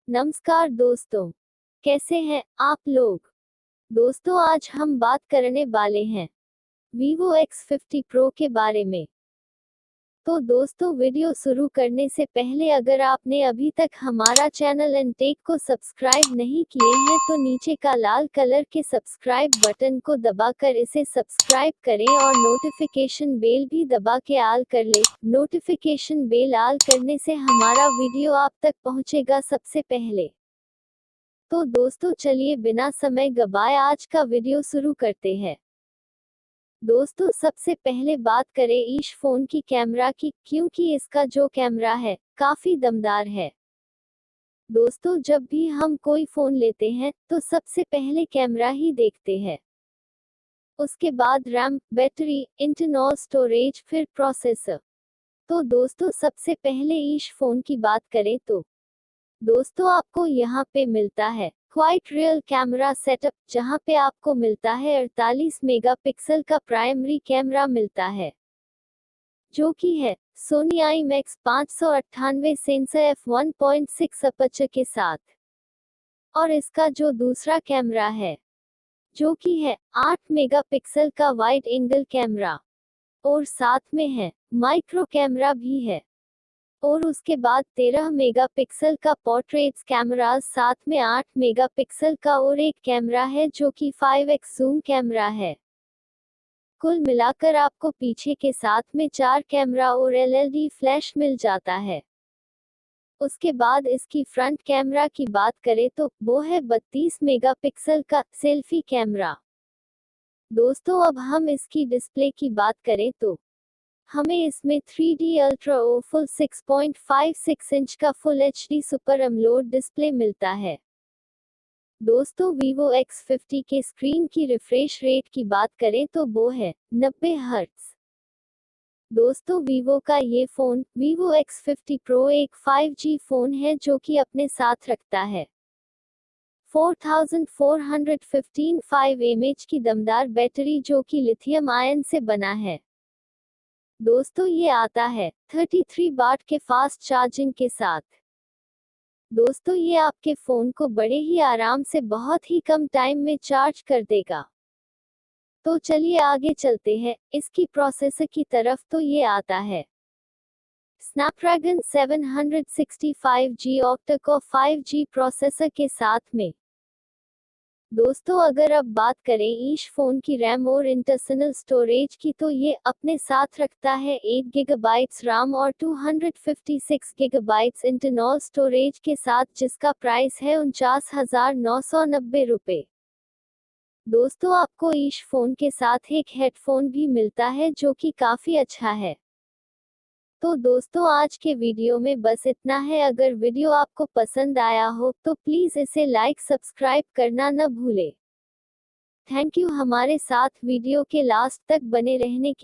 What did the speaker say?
नमस्कार दोस्तों, कैसे हैं आप लोग। दोस्तों आज हम बात करने वाले हैं Vivo X50 Pro के बारे में। तो दोस्तों वीडियो शुरू करने से पहले अगर आपने अभी तक हमारा चैनल एंड टेक को सब्सक्राइब नहीं किए हैं तो नीचे का लाल कलर के सब्सक्राइब बटन को दबाकर इसे सब्सक्राइब करें और नोटिफिकेशन बेल भी दबा के ऑल कर ले। नोटिफिकेशन बेल ऑल करने से हमारा वीडियो आप तक पहुंचेगा सबसे पहले। तो दोस्तों चलिए बिना समय गवाए आज का वीडियो शुरू करते हैं। दोस्तों सबसे पहले बात करें इस फोन की कैमरा की, क्योंकि इसका जो कैमरा है काफी दमदार है। दोस्तों जब भी हम कोई फोन लेते हैं तो सबसे पहले कैमरा ही देखते हैं, उसके बाद रैम, बैटरी, इंटरनल स्टोरेज, फिर प्रोसेसर। तो दोस्तों सबसे पहले इस फोन की बात करें तो दोस्तों आपको यहाँ पे मिलता है क्वाइट रियल कैमरा सेटअप, जहाँ पे आपको मिलता है 48 मेगापिक्सल का प्राइमरी कैमरा मिलता है, जो कि है Soni IMX 598 sensor f1.6 aperture के साथ। और इसका जो दूसरा कैमरा है, जो कि है 8 मेगापिक्सल का वाइड एंगल कैमरा, और साथ में है माइक्रो कैमरा भी है। और उसके बाद 13 मेगापिक्सल का पोर्ट्रेट्स कैमरा, साथ में 8 मेगापिक्सल का और एक कैमरा है जो कि 5x जूम कैमरा है। कुल मिलाकर आपको पीछे के साथ में 4 कैमरा और LED फ्लैश मिल जाता है। उसके बाद इसकी फ्रंट कैमरा की बात करें तो वो है 32 मेगापिक्सल का सेल्फी कैमरा। दोस्तों अब हम इसकी डिस्प्ले की बात करें तो हमें इसमें 3D अल्ट्रा फुल 6.56 इंच का full HD super AMOLED display मिलता है। दोस्तों Vivo X50 के स्क्रीन की रिफ्रेश रेट की बात करें तो वो है 90 हर्ट्ज। दोस्तों Vivo का ये फोन Vivo X50 Pro एक 5G फोन है जो कि अपने साथ रखता है 4415 5mAh की दमदार बैटरी, जो कि लिथियम आयन से बना है। दोस्तों ये आता है 33 वाट के फास्ट चार्जिंग के साथ। दोस्तों ये आपके फोन को बड़े ही आराम से बहुत ही कम टाइम में चार्ज कर देगा। तो चलिए आगे चलते हैं इसकी प्रोसेसर की तरफ। तो ये आता है Snapdragon 765G octa-core 5G processor के साथ में। दोस्तों अगर अब बात करें इस फोन की रैम और इंटरनल स्टोरेज की, तो ये अपने साथ रखता है 8 GB RAM और 256 GB इंटरनल स्टोरेज के साथ, जिसका प्राइस है 49,990 रुपये। दोस्तों आपको इस फोन के साथ एक हेडफोन भी मिलता है जो कि काफी अच्छा है। तो दोस्तों आज के वीडियो में बस इतना है। अगर वीडियो आपको पसंद आया हो तो प्लीज इसे लाइक सब्सक्राइब करना न भूले। थैंक यू हमारे साथ वीडियो के लास्ट तक बने रहने के